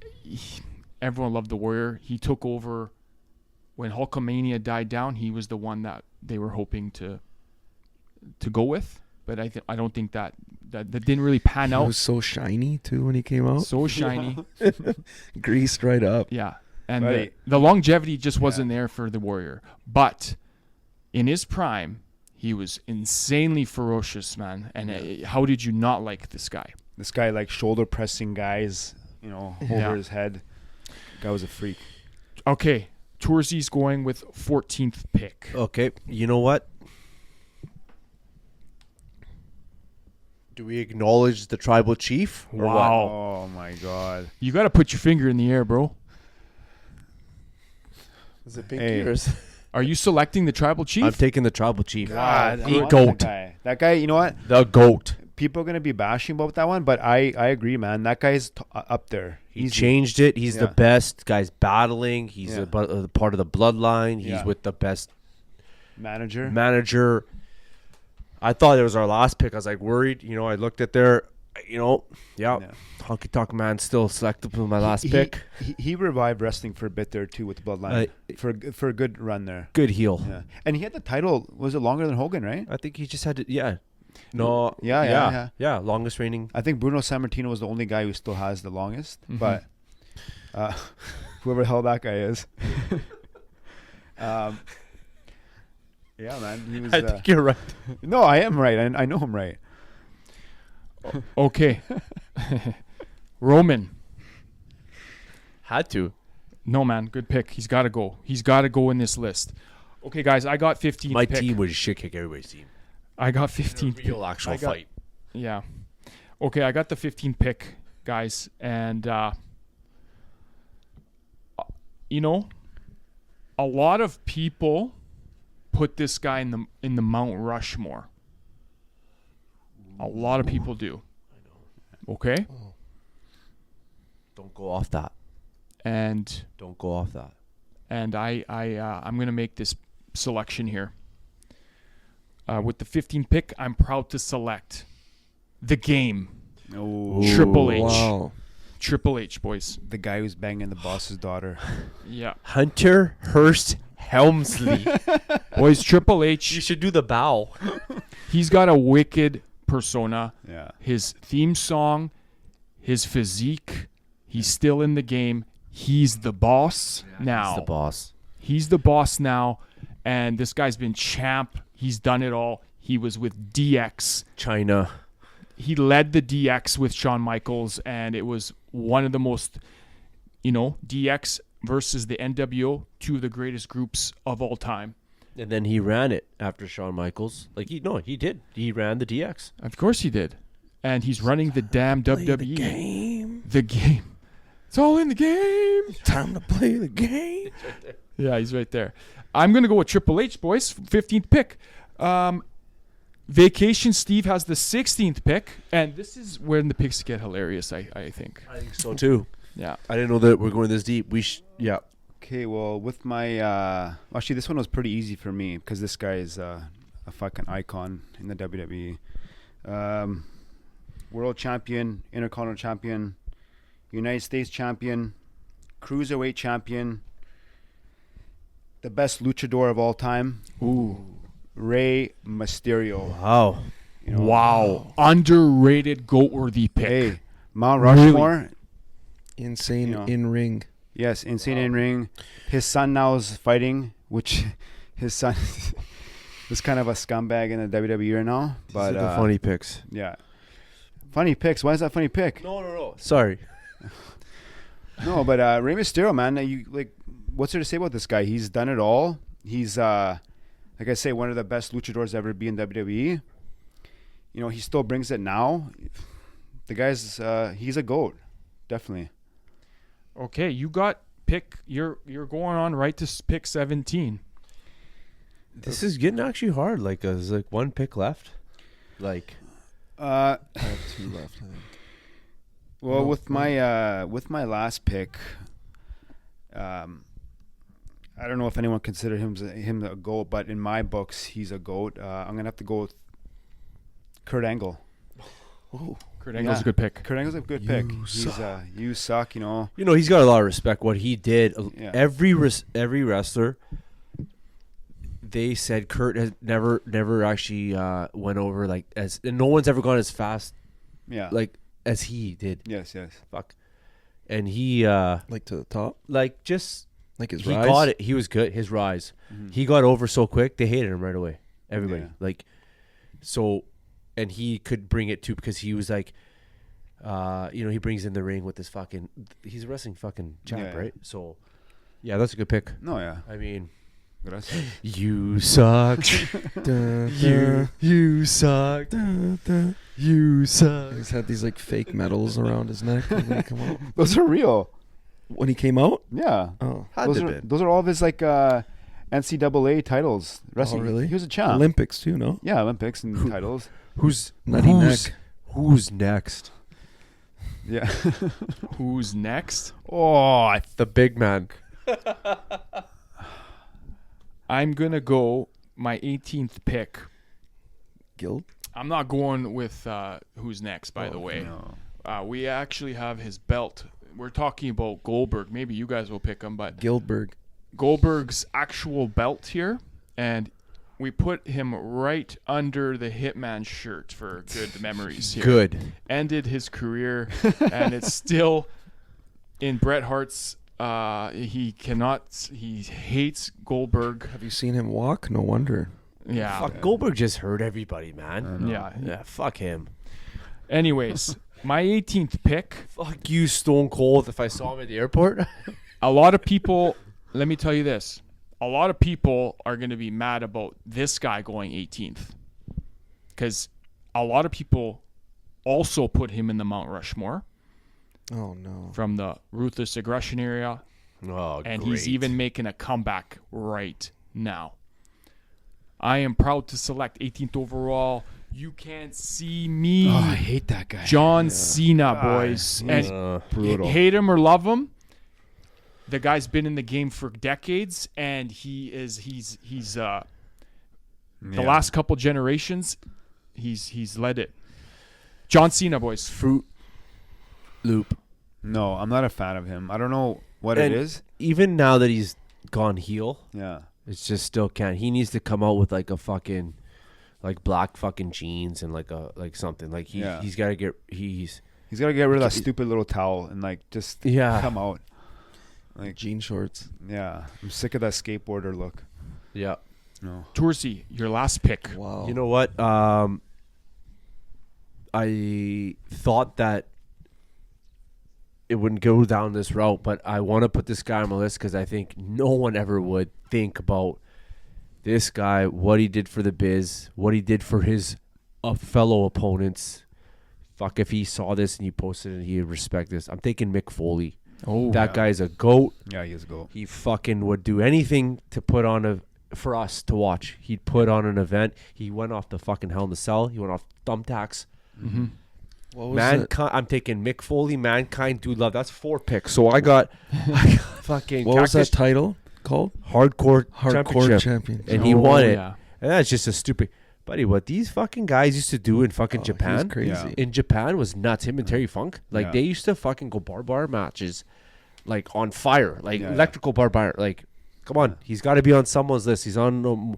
everyone loved the Warrior. He took over when Hulkamania died down. He was the one that they were hoping to go with, but I don't think that didn't really pan He out. was so shiny too when he came out. So shiny. Greased right up. Yeah. And Right. the longevity just wasn't there for the Warrior. But in his prime, he was insanely ferocious, man. And how did you not like this guy? This guy like shoulder pressing guys, Yeah. over his head. Guy was a freak. Okay. Tourzy's going with 14th pick. Okay. You know what? Do we acknowledge the tribal chief? Or what? Wow. Oh my god. You got to put your finger in the air, bro. Is it Hey. Are you selecting the tribal chief? I'm taking the tribal chief. God, the I love goat. That guy, you know what? The GOAT. People are gonna be bashing about that one, but I agree, man. That guy's up there. He Easy. changed it. He's the Yeah. best. Guy's battling. He's Yeah. a part of the bloodline. He's Yeah. with the best Manager. manager. I thought it was our last pick. I was like worried. I looked at their, yeah. Honky Tonk Man still selected for my last pick. He revived wrestling for a bit there too with the bloodline for a good run there. Good heel. Yeah, and he had the title. Was it longer than Hogan? Right. I think he just had to. Yeah. No. Yeah. Longest reigning. I think Bruno Sammartino was the only guy who still has the longest, Mhm. but whoever the hell that guy is. Yeah, man. He was. I think you're right. No, I am right. I know I'm right. Okay. Roman. Had to. No, man. Good pick. He's got to go. He's got to go in this list. Okay, guys. I got 15th My pick. team would shit kick everybody's team. I got 15th pick. Real actual I got- fight. Yeah. Okay, I got the 15th pick, guys. And, a lot of people put this guy in the Mount Rushmore. A lot of people do. Okay? Don't go off that. And Don't go off that. I'm going to make this selection here. With the 15th pick, I'm proud to select the Game. Oh, Triple H. Wow. Triple H, boys. the guy who's banging the boss's daughter. Yeah. Hunter Hearst Helmsley. Boys, Triple You H, should do the bow. he's got a wicked persona. Yeah. His theme song, his physique, he's still in the game. He's the boss now. He's the boss. He's the boss now. And this guy's been champ. He's done it all. He was with DX. China. He led the DX with Shawn Michaels, and it was one of the most, DX versus the NWO, two of the greatest groups of all time. And then he ran it after Shawn Michaels. He did. He ran the DX. Of course he did. And he's running the damn WWE. Game. the game. It's all in the game. Time to play the game. Yeah, he's right there. I'm going to go with Triple H, boys. 15th pick. Vacation Steve has the 16th pick. And this is when the picks get hilarious, I think. I think so too. Yeah. I didn't know that we're going this deep. Yeah. Okay, well, with my actually, this one was pretty easy for me because this guy is a fucking icon in the WWE. World champion, Intercontinental champion, United States champion, Cruiserweight champion, the best luchador of all time. Ooh. Rey Mysterio. Wow. You know, Wow. Underrated, goat-worthy pick. Hey, Mount Rushmore. Insane You know. in ring. Yes, insane in ring. His son now is fighting, which his son is kind of a scumbag in the WWE right now. But the funny picks. yeah, funny picks. Why is that funny pick? No. Sorry. No, but Rey Mysterio, man, you like. What's there to say about this guy? He's done it all. He's like I say, one of the best luchadors ever be in WWE. You know, he still brings it now. The guy's he's a GOAT, definitely. Okay, you got pick. You're going on right to pick 17. This is getting actually hard. Like, there's like one pick left. Like, I have 2 left, I think. Well, No, with my last pick, I don't know if anyone considered him a GOAT, but in my books, he's a GOAT. I'm gonna have to go with Kurt Angle. Oh, Kurt Angle's Yeah. a good pick. Kurt Angle's a good pick. He's you suck, you know. he's got a lot of respect. What he did, Yeah. every wrestler, they said Kurt has never actually went over like as, and no one's ever gone as fast Yeah. like as he did. Yes. Fuck. And he like to the top, like just like his he rise. got it. He was good. His rise. Mhm. He got over so quick. They hated him right away. Everybody. Yeah. Like, so, and he could bring it too because he was like, he brings in the ring with this fucking. He's a wrestling fucking champ, Yeah. right? So, yeah, that's a good pick. No, yeah. I mean, Gracias. you suck. You suck. You suck. He's had these like fake medals around his neck when he come out. Those are real. When he came out? Yeah. Oh, Those are all of his like NCAA titles. Wrestling. really? He was a champ. Olympics too, no? Yeah, Olympics and titles. Who's Nutty neck. Who's next? Yeah. Who's next? Oh, the big man. I'm going to go my 18th pick. Guild? I'm not going with who's next, by the way. We actually have his belt. We're talking about Goldberg. Maybe you guys will pick him, but Gildberg. Goldberg's actual belt here, and we put him right under the Hitman shirt for good memories here. Good. Ended his career, and it's still in Bret Hart's. He hates Goldberg. Have you seen him walk? No wonder. Yeah. Fuck, Goldberg just hurt everybody, man. Yeah. Yeah, fuck him. Anyways, my 18th pick. Fuck you, Stone Cold, if I saw him at the airport. A lot of people, let me tell you this. A lot of people are going to be mad about this guy going 18th. Because a lot of people also put him in the Mount Rushmore Oh no. from the Ruthless Aggression area. Oh, And great. he's even making a comeback right now. I am proud to select 18th overall. You can't see me. Oh, I hate that guy. John Cena, boys. And brutal. hate him or love him, the guy's been in the game for decades, and he's the last couple generations, he's led it. John Cena, boys. Fruit Loop. No, I'm not a fan of him. I don't know what it And is. Even now that he's gone heel, Yeah. it's just still can't. He needs to come out with like a fucking, like black fucking jeans and like something. Like Yeah. he's got to get He's got to get rid of that stupid little towel and like just Yeah. come out. Like, Jean shorts. yeah. I'm sick of that skateboarder look. yeah. No. Toursey, your last pick. Wow. You know what? I thought that it wouldn't go down this route, but I want to put this guy on my list because I think no one ever would think about this guy, what he did for the biz, what he did for his fellow opponents. fuck, if he saw this and he posted it, he'd respect this. I'm thinking Mick Foley. Oh, That guy's a goat. Yeah, he is a goat. He fucking would do anything to put on for us to watch. He'd put on an event. He went off the fucking Hell in the Cell. He went off thumbtacks. Mm-hmm. What was Mankind. I'm taking Mick Foley, Mankind, Dude Love. That's 4 picks. So I got fucking What was that Cactus title called? Hardcore Hardcore Championship. Champion. And he won it. Yeah. And that's just a stupid. Buddy, what these fucking guys used to do in fucking Oh, he was Japan, crazy. Yeah. in Japan was nuts. Him and Terry Funk, like Yeah. they used to fucking go bar matches, like on fire, like Yeah. electrical bar. Like, come on, he's got to be on someone's list. He's on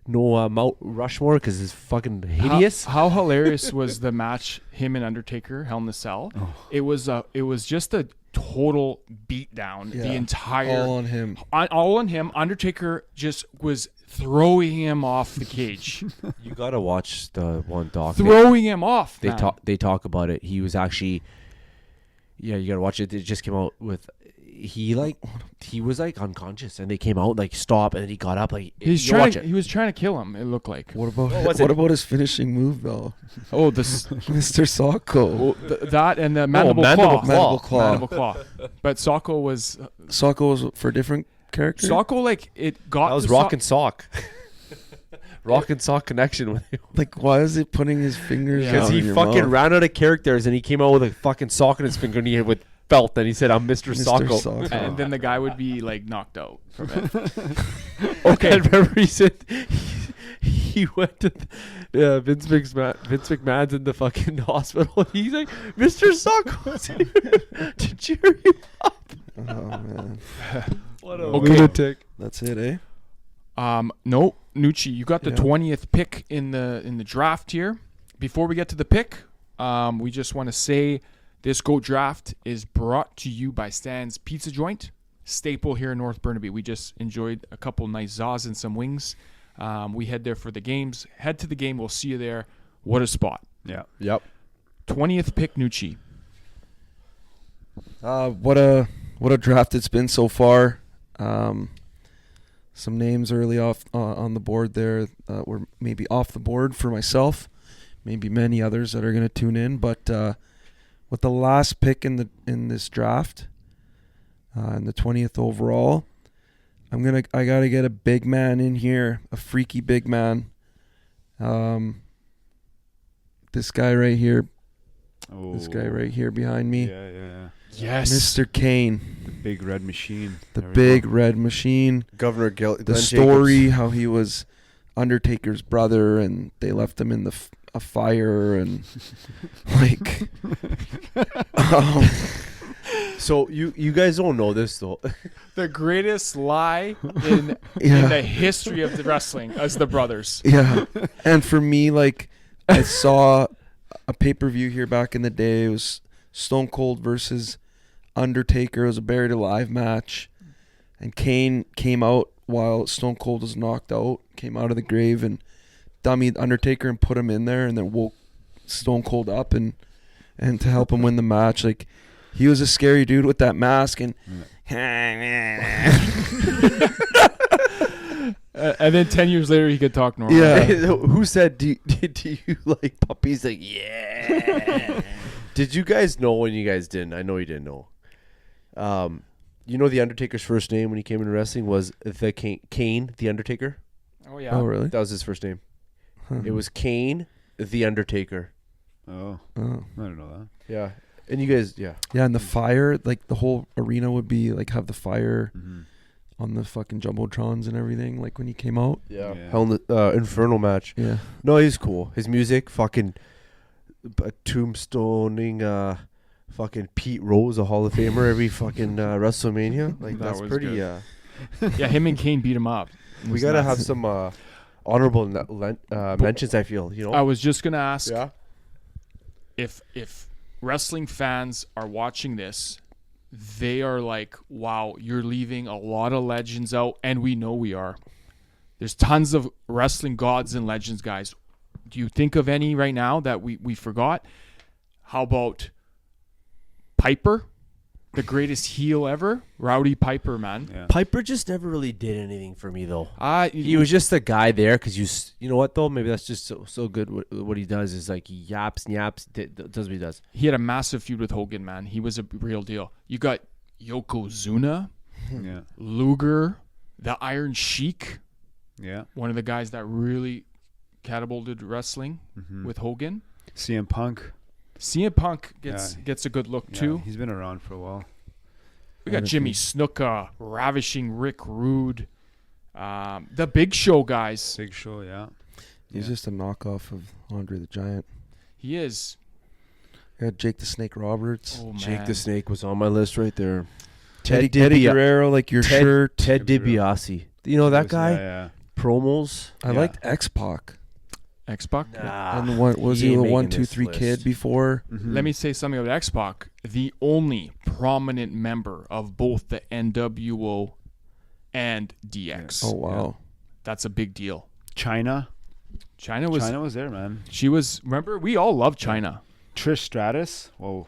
no Mount Rushmore because it's fucking hideous. How hilarious was the match? Him and Undertaker, Hell in the Cell. Oh. It was just a total beatdown. Yeah. The entire All on him. all on him. Undertaker just was throwing him off the cage, You gotta watch the one doc. throwing him off. They man. talk. They talk about it. He was actually. Yeah, you gotta watch it. It just came out with. He was like unconscious, and they came out like stop, and then he got up like. He was trying to kill him. It looked like. What about was what it? about his finishing move though? Oh, this Mr. Socko. that and the mandible mandible claw. claw. Mandible claw. Mandible claw. But Socko was Socko was for a different character. Socko like it got. That was to Rock and Sock. Rock and Sock connection with him. Like, why is it putting his fingers Yeah. Because down he in your fucking mouth? ran out of characters and he came out with a fucking sock in his finger and he had with belt and he said, I'm Mr. Mr. Socko. Socko. and then the guy would be like knocked out from it. Okay. And remember he said he went to Vince McMahon's in the fucking hospital. He's like, Mr. Socko's here to cheer you up. Oh man, What a Okay. lunatic. that's it, eh? No, Nucci, you got the Yeah. 20th pick in the draft here. Before we get to the pick, we just want to say this GOAT draft is brought to you by Stan's Pizza Joint, staple here in North Burnaby. We just enjoyed a couple nice zaws and some wings. We head there for the games. Head to the game. We'll see you there. What a spot. Yeah. Yep. 20th pick, Nucci. What a draft it's been so far. Some names early off on the board there were maybe off the board for myself, maybe many others that are going to tune in. But with the last pick in this draft, in the 20th overall, I gotta get a big man in here, a freaky big man. This guy right here, this guy right here behind me, Yeah. Yes. Mr. Kane, The big red machine. the There we big go. red machine. Governor Glenn The story, how he was Undertaker's brother, and they left him in a fire, and like, So you guys don't know this though. The greatest lie in Yeah. the history of the wrestling as the brothers. yeah. And for me, like, I saw a pay-per-view here back in the day. It was Stone Cold versus Undertaker. It was a buried alive match, and Kane came out while Stone Cold was knocked out, came out of the grave and dummied Undertaker and put him in there, and then woke Stone Cold up and to help him win the match. Like, he was a scary dude with that mask, and And then 10 years later, he could talk normal. Yeah. Who said do you like puppies? Like, yeah. Did you guys know when you guys didn't? I know you didn't know. You know the Undertaker's first name when he came into wrestling was the Kane the Undertaker. Oh, yeah. oh really? That was his first name. Huh. It was Kane the Undertaker. Oh, Oh. I don't know that. Yeah. And you guys, yeah. Yeah, and the fire, like the whole arena would be like have the fire Mm-hmm. on the fucking jumbotrons and everything. Like when he came out. Yeah. Yeah. Hell in the Infernal match. Yeah. No, he's cool. His music, fucking tombstoning, fucking Pete Rose, a Hall of Famer, every fucking WrestleMania. Like, That that's was pretty. good. Yeah, him and Kane beat him up. It We was gotta nuts. have some honorable mentions. I feel, you know. I was just going to ask Yeah. if wrestling fans are watching this, they are like, wow, you're leaving a lot of legends out, and we know we are. There's tons of wrestling gods and legends, guys. Do you think of any right now that we forgot? How about Piper? the greatest heel ever, Rowdy Piper, man. Yeah. Piper just never really did anything for me, though. He He was just the guy there because you know what, though? Maybe that's just so good. What he does is like he yaps, does what he does. He had a massive feud with Hogan, man. He was a real deal. You got Yokozuna, Yeah. Luger, the Iron Sheik, Yeah. one of the guys that really catapulted wrestling with Hogan. CM Punk. CM Punk gets a good look Yeah, too. he's been around for a while. We got Jimmy Snuka, Ravishing Rick Rude, the Big Show guys. Big Show, yeah. He's just a knockoff of Andre the Giant. He is. Yeah, Jake the Snake Roberts. Oh man, Jake the Snake was on my list right there. Eddie Di- Guerrero, like your shirt. Ted DiBiase. You know that guy? Yeah. Promos. I Yeah. liked X-Pac. X-Pac. And what was he he? ain't The making 1, 2, this 3 list. kid before? Let me say something about X-Pac. The only prominent member of both the NWO and DX. Oh wow. That's a big deal. China. China was there, man. She was. Remember, we all love China. Trish Stratus. Whoa.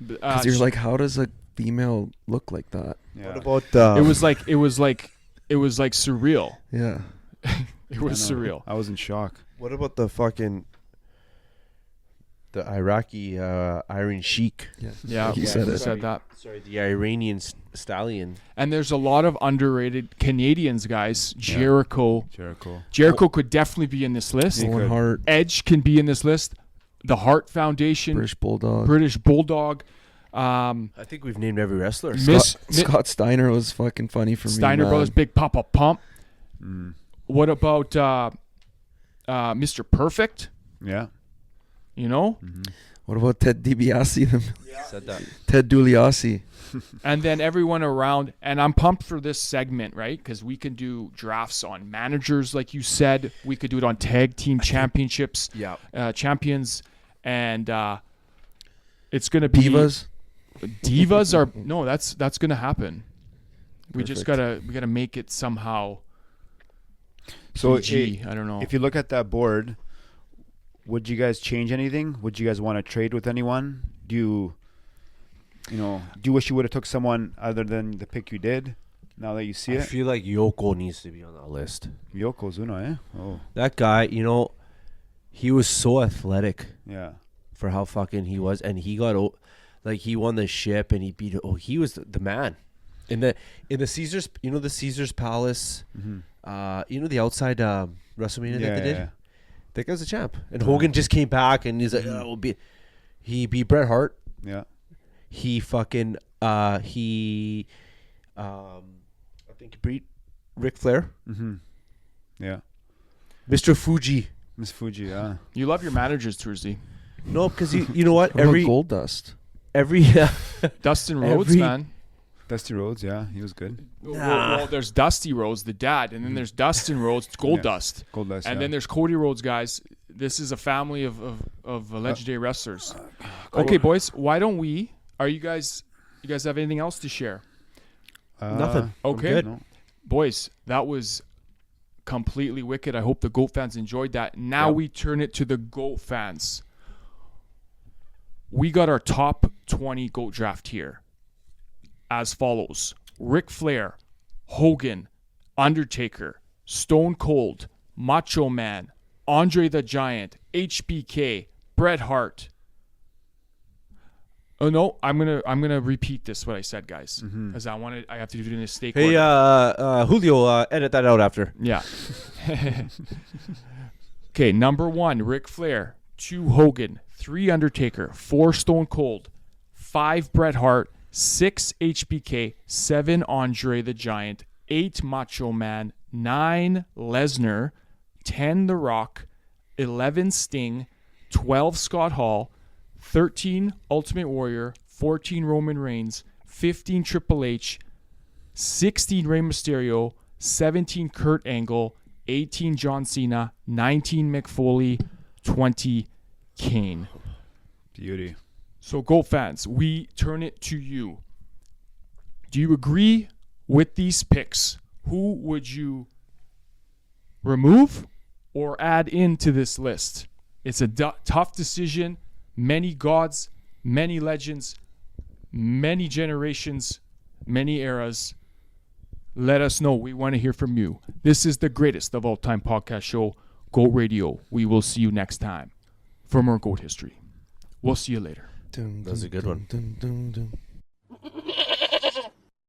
Because you're like, how does a female look like that? Yeah. What about it was like surreal. Yeah. It was I know. surreal. I was in shock. what about the fucking The Iraqi Iron Sheik. Yeah, He you said it. said that. Sorry, the Iranian stallion. And there's a lot of underrated Canadians, guys. Jericho. Jericho. Could definitely be in this list. Yeah. Owen Hart, Edge can be in this list. The Hart Foundation, British Bulldog. British Bulldog. I think we've named every wrestler. Scott Steiner was fucking funny for Steiner me. Brothers, Big Papa Pump. Mm. What about Mr. Perfect? Yeah. You know? What about Ted DiBiase? Said that. Ted DiBiase. And then everyone around. And I'm pumped for this segment, right? Because we can do drafts on managers, like you said. We could do it on tag team championships, champions. And it's going to be... Divas. Divas are... No, that's going to happen. We just Perfect. gotta make it somehow So PG. I don't know. if you look at that board, would you guys change anything? Would you guys want to trade with anyone? Do you wish you would have took someone other than the pick you did? Now that you see I it, feel like Yoko needs to be on that list. Yokozuna, Oh, That guy, he was so athletic yeah. for how fucking he was, and he got he won the ship and he beat. He was the man in the Caesars. The Caesars Palace. Mm-hmm. The outside WrestleMania that they did. Yeah. That guy's a champ, and Hogan just came back and he's like, he beat Bret Hart. Yeah. He fucking I think he beat Ric Flair. Mm-hmm. Yeah. Mr. Fuji. Miss Fuji, yeah. You love your managers, Tursey. No, because you know what? What about Gold Dust? every Dustin Rhodes, Every- man. Dusty Rhodes, yeah, he was good. Well, there's Dusty Rhodes, the dad, and then there's Dustin Rhodes, Gold Yeah. Dust. Gold Dust, And yeah. then there's Cody Rhodes, guys. This is a family of legendary wrestlers. Okay, boys, why don't we? You guys have anything else to share? Nothing. Okay. good. No. Boys, that was completely wicked. I hope the GOAT fans enjoyed that. Now Yep. we turn it to the GOAT fans. We got our top 20 GOAT draft here as follows: Ric Flair, Hogan, Undertaker, Stone Cold, Macho Man, Andre the Giant, HBK, Bret Hart. Oh no, I'm gonna repeat this what I said, guys, because I have to do it in a steak Hey, order. Julio, edit that out after. Yeah. Okay, number 1, Ric Flair. 2, Hogan. 3, Undertaker. 4, Stone Cold. 5, Bret Hart. 6, HBK. 7, Andre the Giant. 8, Macho Man. 9, Lesnar. 10, The Rock. 11, Sting. 12, Scott Hall. 13, Ultimate Warrior. 14, Roman Reigns. 15, Triple H. 16, Rey Mysterio. 17, Kurt Angle. 18, John Cena. 19, Mick Foley. 20, Kane. Beauty. So, GOAT fans, we turn it to you. Do you agree with these picks? Who would you remove or add into this list? It's a tough decision. Many gods, many legends, many generations, many eras. Let us know. We want to hear from you. This is the greatest of all time podcast show, Goat Radio. We will see you next time for more Goat history. We'll see you later. That's a good one.